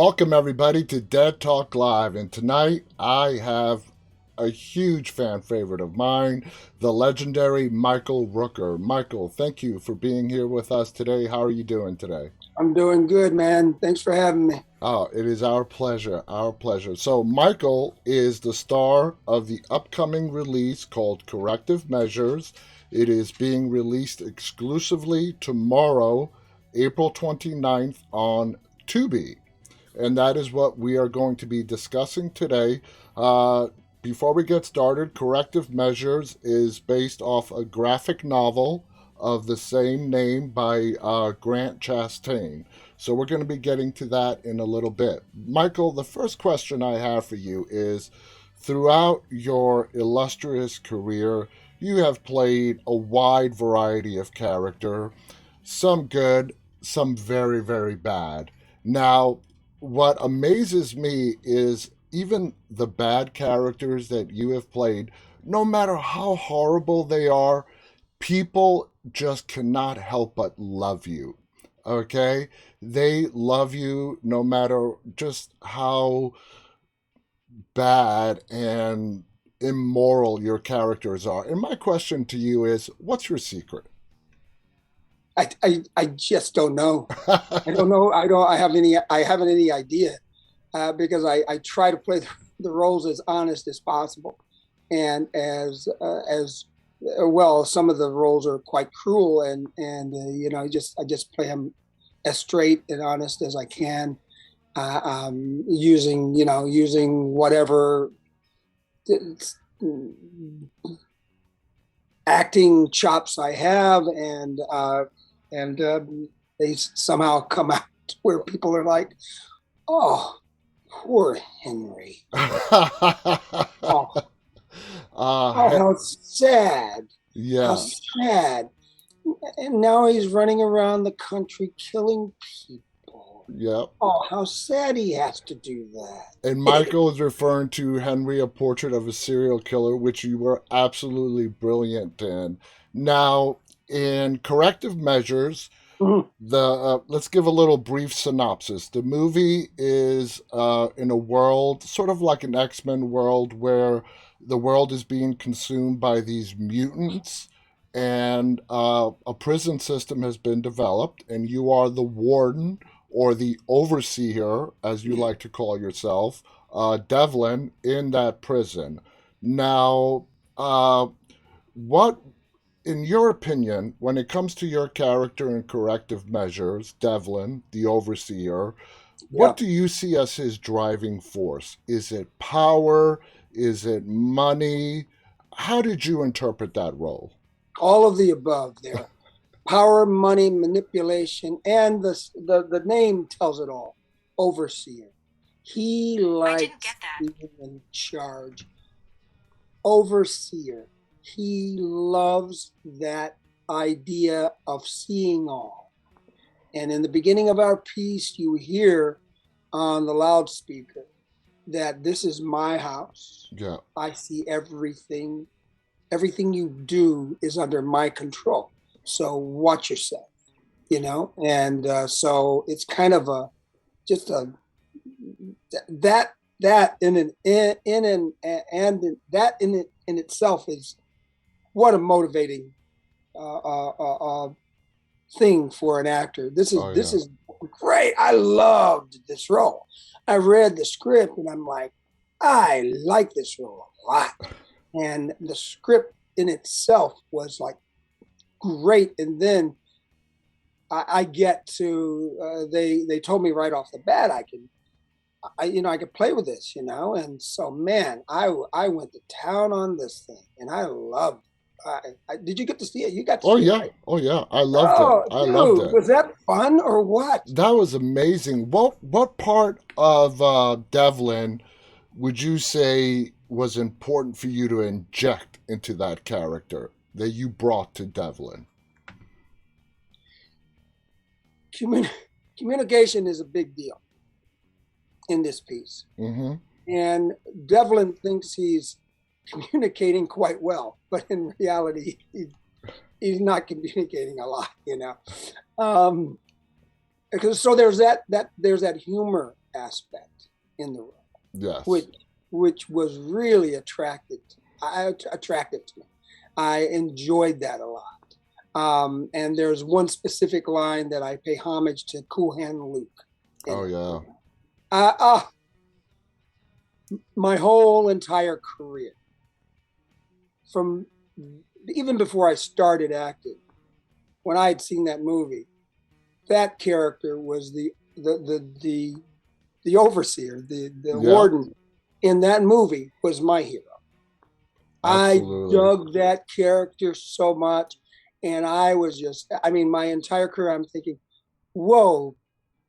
Welcome, everybody, to Dead Talk Live. And tonight I have a huge fan favorite of mine, the legendary Michael Rooker. Michael, thank you for being here with us today. How are you doing today? I'm doing good, man. Thanks for having me. Oh, it is our pleasure, our pleasure. So, Michael is the star of the upcoming release called Corrective Measures. It is being released exclusively tomorrow, April 29th, on Tubi. And that is what we are going to be discussing today. Uh, Before we get started, Corrective Measures is based off a graphic novel of the same name by Grant Chastain. So we're going to be getting to that in a little bit. Michael, the first question I have for you is throughout your illustrious career, you have played a wide variety of character, some good, some very, very bad. Now, what amazes me is even the bad characters that you have played, no matter how horrible they are, people just cannot help but love you. Okay? They love you no matter just how bad and immoral your characters are. And my question to you is what's your secret? I just don't know. I don't know. I haven't any idea because I try to play the roles as honest as possible, and as well. Some of the roles are quite cruel, and I just play them as straight and honest as I can, using whatever acting chops I have, and they somehow come out where people are like, "Oh, poor Henry. Oh, oh, He- how sad, how yeah, sad." And now he's running around the country killing people. yeah. Oh, how sad he has to do And that. Michael is referring to Henry, a portrait of a serial killer, which you were absolutely brilliant in. Now, in Corrective Measures, the let's give a little brief synopsis. The movie is in a world sort of like an X-Men world where the world is being consumed by these mutants, and a prison system has been developed, and you are the warden or the overseer, as you like to call yourself, Devlin, in that prison. Now, what in your opinion, when it comes to your character in Corrective Measures, Devlin, the overseer, Yeah, what do you see as his driving force? Is it power? Is it money? How did you interpret that role? all of the above there. Power, money, manipulation, and the name tells it all. Overseer. He I didn't likes get that. being in charge. Overseer. He loves that idea of seeing all. And in the beginning of our piece, you hear on the loudspeaker that this is my house. Yeah. I see everything. Everything you do is under my control. So watch yourself, And so it's kind of a just a that that in an and that in itself is what a motivating thing for an actor. This is Oh, this yeah. is great. I loved this role. I read the script and I'm like, I like this role a lot. And the script in itself was like great. And then I get to they told me right off the bat I could play with this, and so man, I went to town on this thing, and I loved. Did you get to see it? You got to Oh, see it, yeah. right? Oh, yeah. I loved it. Oh, I loved dude, it. was that fun or what? That was amazing. What part of Devlin would you say was important for you to inject into that character that you brought to Devlin? Commun- Communication is a big deal in this piece, Mm-hmm. and Devlin thinks he's communicating quite well, but in reality, he's not communicating a lot, because so there's that humor aspect in the role, Yes. which which was really attractive to me. I enjoyed that a lot. And there's one specific line that I pay homage to Cool Hand Luke in Oh it. yeah. Uh, uh, my whole entire career, from even before I started acting, when I had seen that movie, that character was the overseer, the Yeah. warden in that movie was my hero. I Absolutely. dug that character so much. And I was just, I mean, my entire career, I'm thinking, whoa,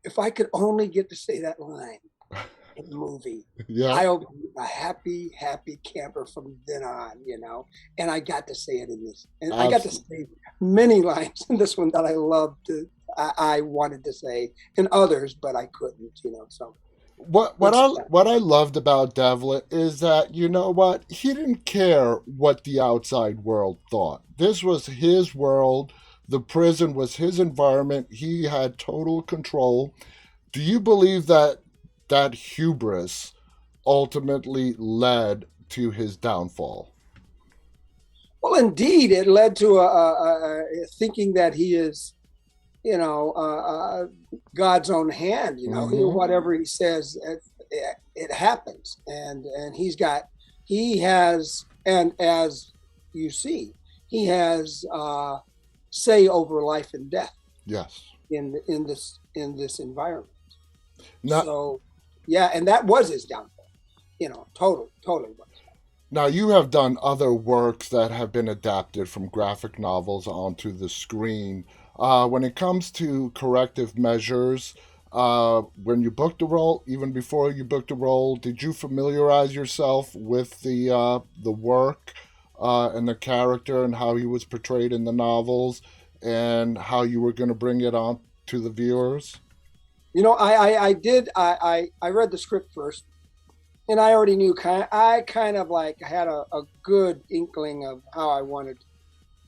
if I could only get to say that line in the movie, Yeah. I'll be a happy, happy camper from then on, And I got to say it in this. And I got to Absolutely. say many lines in this one that I loved I wanted to say, and others, but I couldn't. So it's What I loved about Devlin is that, you know what, he didn't care what the outside world thought. This was his world. The prison was his environment. He had total control. Do you believe that that hubris ultimately led to his downfall? well, indeed, it led to a thinking that he is, God's own hand. Mm-hmm. Whatever he says, it happens, and he has, and as you see, he has say over life and death Yes. in this environment. Now, So, yeah, and that was his downfall. Totally was. now you have done other works that have been adapted from graphic novels onto the screen. When it comes to corrective measures, when you booked a role, even before you booked a role, did you familiarize yourself with the work and the character and how he was portrayed in the novels and how you were going to bring it on to the viewers? I did. I read the script first, and I already knew I kind of like had a good inkling of how I wanted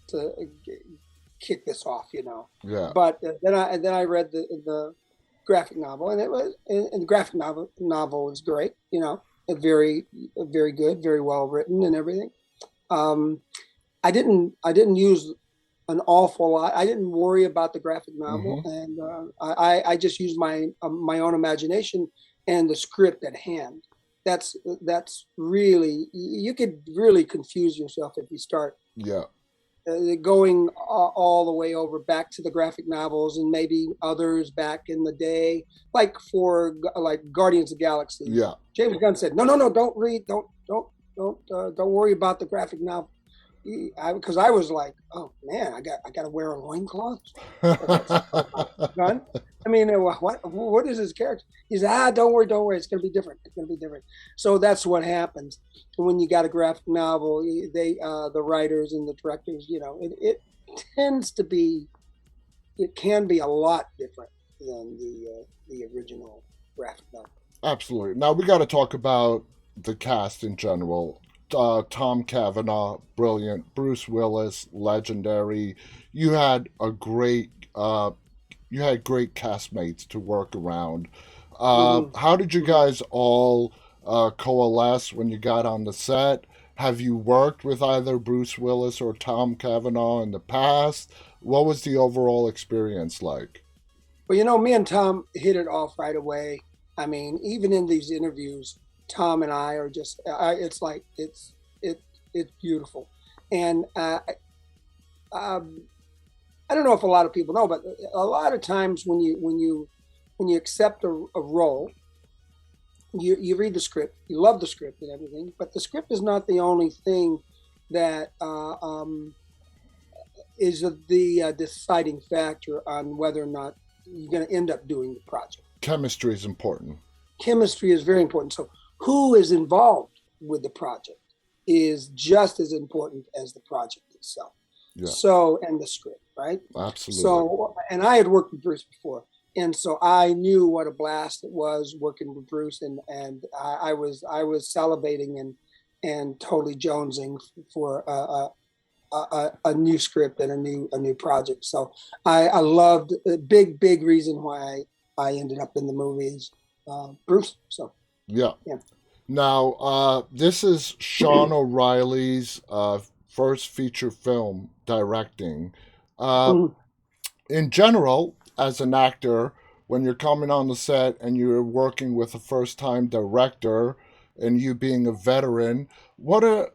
to kick this off. Yeah. But then I read the graphic novel, and the graphic novel was great. Very good, very well written, and everything. Um, I didn't use an awful lot. I didn't worry about the graphic novel, Mm-hmm. and I just used my own imagination and the script at hand. That's really, you could really confuse yourself if you start Yeah. going all the way over back to the graphic novels and maybe others back in the day, like for like Guardians of the Galaxy. Yeah. James Gunn said, "No, no, no, don't read, don't worry about the graphic novel." Because I was like, "Oh man, I got to wear a loincloth." Gun. I mean, what is his character? He said, don't worry, it's gonna be different. It's gonna be different. So that's what happens when you got a graphic novel. The writers and the directors, it tends to be, it can be a lot different than the original graphic novel. Absolutely. Now we got to talk about the cast in general. Tom Cavanaugh, brilliant. Bruce Willis, legendary. You had a great, you had great castmates to work around. Mm-hmm. How did you Mm-hmm. guys all coalesce when you got on the set? Have you worked with either Bruce Willis or Tom Cavanaugh in the past? What was the overall experience like? But me and Tom hit it off right away. I mean, even in these interviews, Tom and I are just, it's like, it's beautiful. And um, I don't know if a lot of people know, but a lot of times when you accept a role, you read the script, you love the script and everything, but the script is not the only thing that is the deciding factor on whether or not you're going to end up doing the project. Chemistry is important. Chemistry is very important. So who is involved with the project is just as important as the project itself. Yeah, So, and the script, right? absolutely. So, and I had worked with Bruce before, and so I knew what a blast it was working with Bruce, and I was salivating and totally jonesing for a new script and a new project. So I loved, a big reason why I ended up in the movies Bruce. So Yeah. yeah. Now, this is Sean O'Reilly's first feature film directing. Uh, in general, as an actor, when you're coming on the set and you're working with a first time director and you being a veteran, what are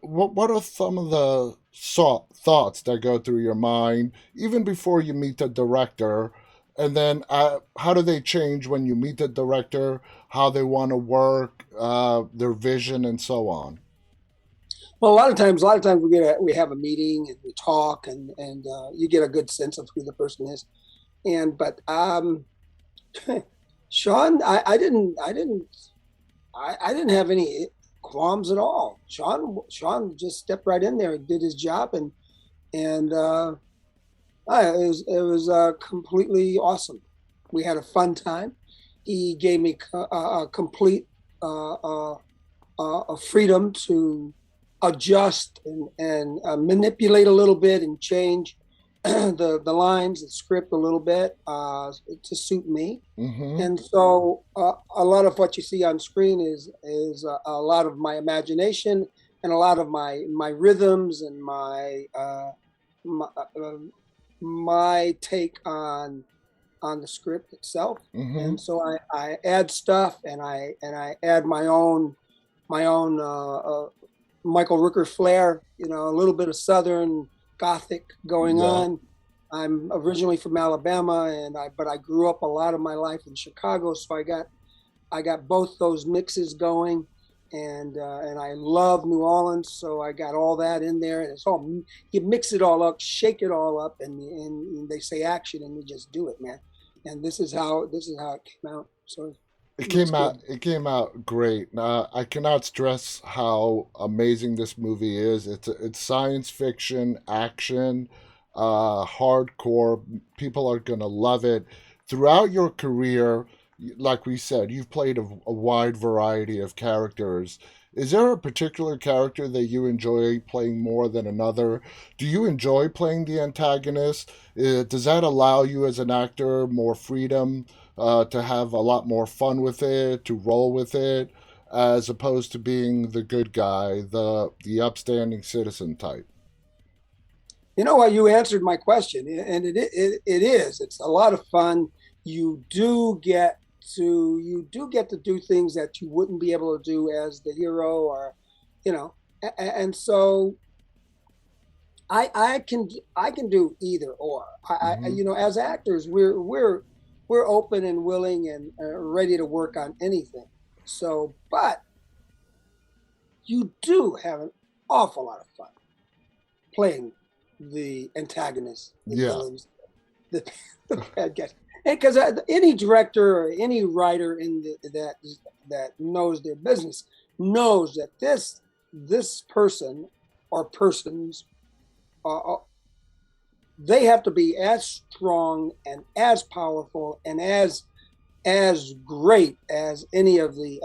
some of the thoughts that go through your mind even before you meet the director? And then how do they change when you meet the director, how they want to work, their vision, and so on? Well, a lot of times we have a meeting and we talk, and you get a good sense of who the person is. And but Sean, I didn't have any qualms at all. Sean just stepped right in there and did his job, and it was completely awesome. We had a fun time. He gave me a complete freedom to adjust and manipulate a little bit and change the lines, the script a little bit to suit me. Mm-hmm. And so a lot of what you see on screen is a lot of my imagination and a lot of my rhythms and my, my take on the script itself. Mm-hmm. And so I add stuff and I add my own Michael Rooker flair, a little bit of Southern Gothic going Yeah. on. I'm originally from Alabama, but I grew up a lot of my life in Chicago, so I got both those mixes going, and I love New Orleans, so I got all that in there, and it's all you mix it all up, shake it all up, and they say action, and we just do it, man. And this is how it came out. So It it looks came out. good. It came out great. I cannot stress how amazing this movie is. It's science fiction, action, hardcore. People are gonna love it. Throughout your career, like we said, you've played a wide variety of characters. Is there a particular character that you enjoy playing more than another? Do you enjoy playing the antagonist? Does that allow you as an actor more freedom? To have a lot more fun with it, to roll with it, as opposed to being the good guy, the upstanding citizen type. You know what? You answered my question, and it is. It's a lot of fun. You do get you do get to do things that you wouldn't be able to do as the hero, or you know. And so I can do either or. Hmm. As actors, we're open and willing and ready to work on anything. So, but you do have an awful lot of fun playing the antagonists, the Yeah, villains, the, the bad guys. Because any director or any writer that knows their business knows that this person or persons uh, they have to be as strong and as powerful and as great as any of the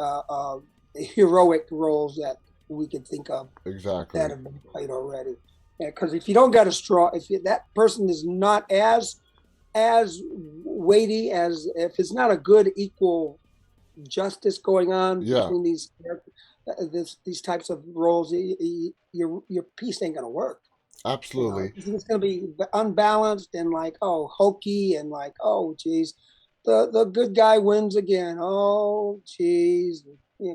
heroic roles that we could think of that exactly. have been played already. Because if you don't got a strong, that person is not as weighty as if it's not a good equal justice going on Yeah, between these types of roles, your piece ain't gonna work. absolutely. It's going to be unbalanced and like hokey and like geez, the good guy wins again. Oh geez,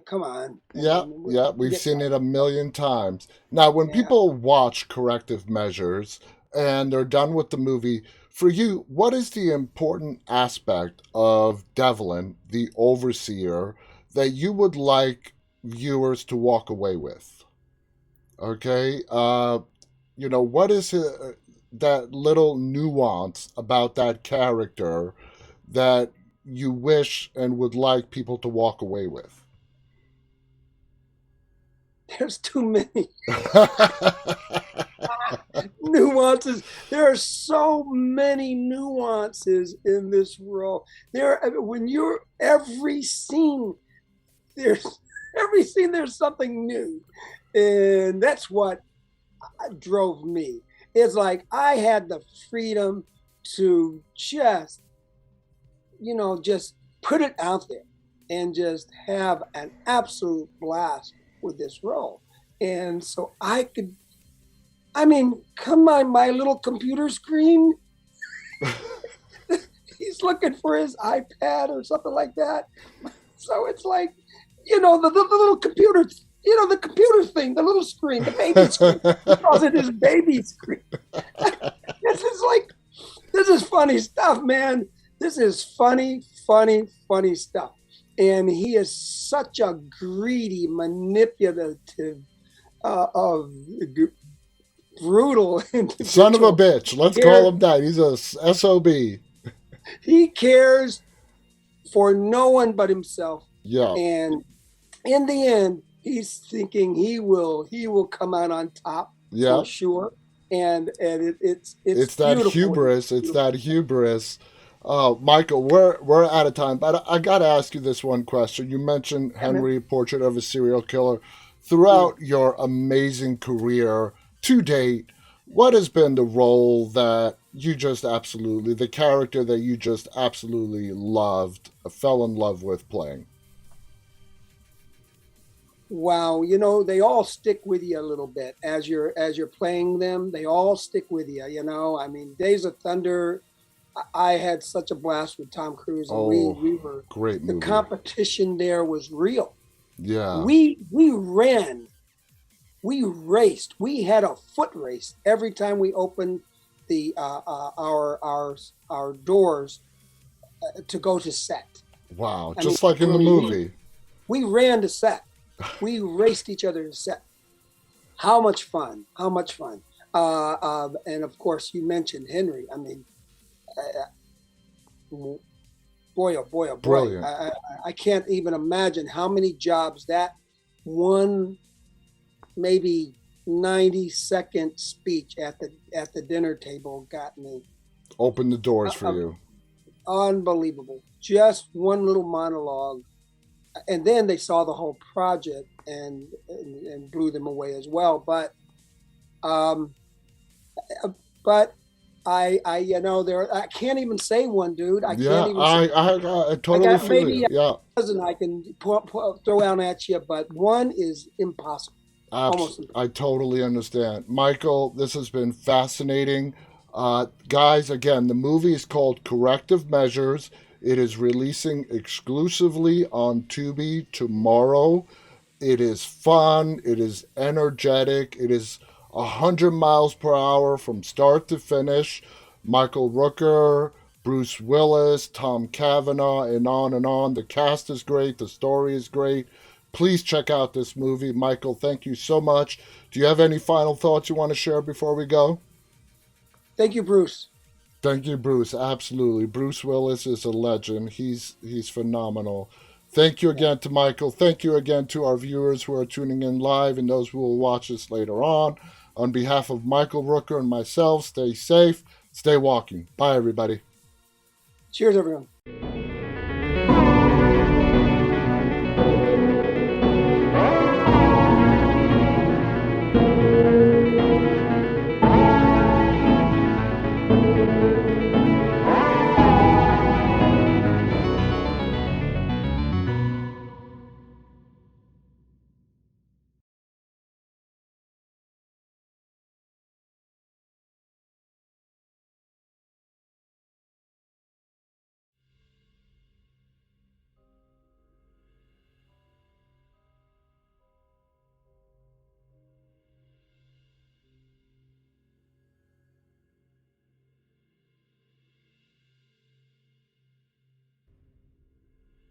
come on. Yeah, yeah, We we've get seen tired. it a million times. Now, when Yeah. people watch Corrective Measures and they're done with the movie, for you, what is the important aspect of Devlin, the overseer, that you would like viewers to walk away with? Okay, what is that little nuance about that character that you wish and would like people to walk away with? There's too many nuances. There are so many nuances in this role. When you're there's every scene there's something new, and that's what drove me. It's like I had the freedom to just put it out there. and just have an absolute blast with this role. And so I mean, come on, my little computer screen. He's looking for his iPad or something like that. So it's like, the little computer, the computer thing, the little screen, the baby screen. He calls it his baby screen. This is funny stuff, man. This is funny, funny, funny stuff. And he is such a greedy, manipulative, brutal individual. Son of a bitch. Let's call him that. He's a SOB. He cares for no one but himself. Yeah. And in the end, he's thinking he will come out on top, yeah, for sure. And it's that hubris. It's that hubris. Michael, we're out of time, but I got to ask you this one question. You mentioned Henry, Portrait of a Serial Killer. Throughout your amazing career to date, what has been the role that you just absolutely, the character that you just absolutely loved, fell in love with playing? Wow, they all stick with you a little bit as you're playing them. They all stick with you. I mean, Days of Thunder. I had such a blast with Tom Cruise, and we were great movie. The competition there was real. Yeah, we ran, we raced, we had a foot race every time we opened the our doors to go to set. Wow, just like in the movie. We ran to set. We raced each other to set. How much fun! How much fun! And of course, you mentioned Henry. I mean, boy, oh boy, oh boy! Brilliant. I can't even imagine how many jobs that one, maybe 90-second speech at the dinner table got me. Opened the doors for you. Unbelievable! Just one little monologue. And then they saw the whole project and blew them away as well. But I I can't even say one, dude. I can't even. I totally feel maybe you. Yeah, a dozen I can throw out at you, but one is impossible. Almost impossible. I totally understand, Michael. This has been fascinating, guys. Again, the movie is called Corrective Measures. It is releasing exclusively on Tubi tomorrow. It is fun. It is energetic. It is 100 miles per hour from start to finish. Michael Rooker, Bruce Willis, Tom Cavanaugh, and on and on. The cast is great. The story is great. Please check out this movie. Michael, thank you so much. Do you have any final thoughts you want to share before we go? Thank you, Bruce. Thank you, Bruce. Absolutely. Bruce Willis is a legend. He's phenomenal. Thank you again to Michael. Thank you again to our viewers who are tuning in live and those who will watch us later on. On behalf of Michael Rooker and myself, stay safe, stay walking. Bye, everybody. Cheers, everyone.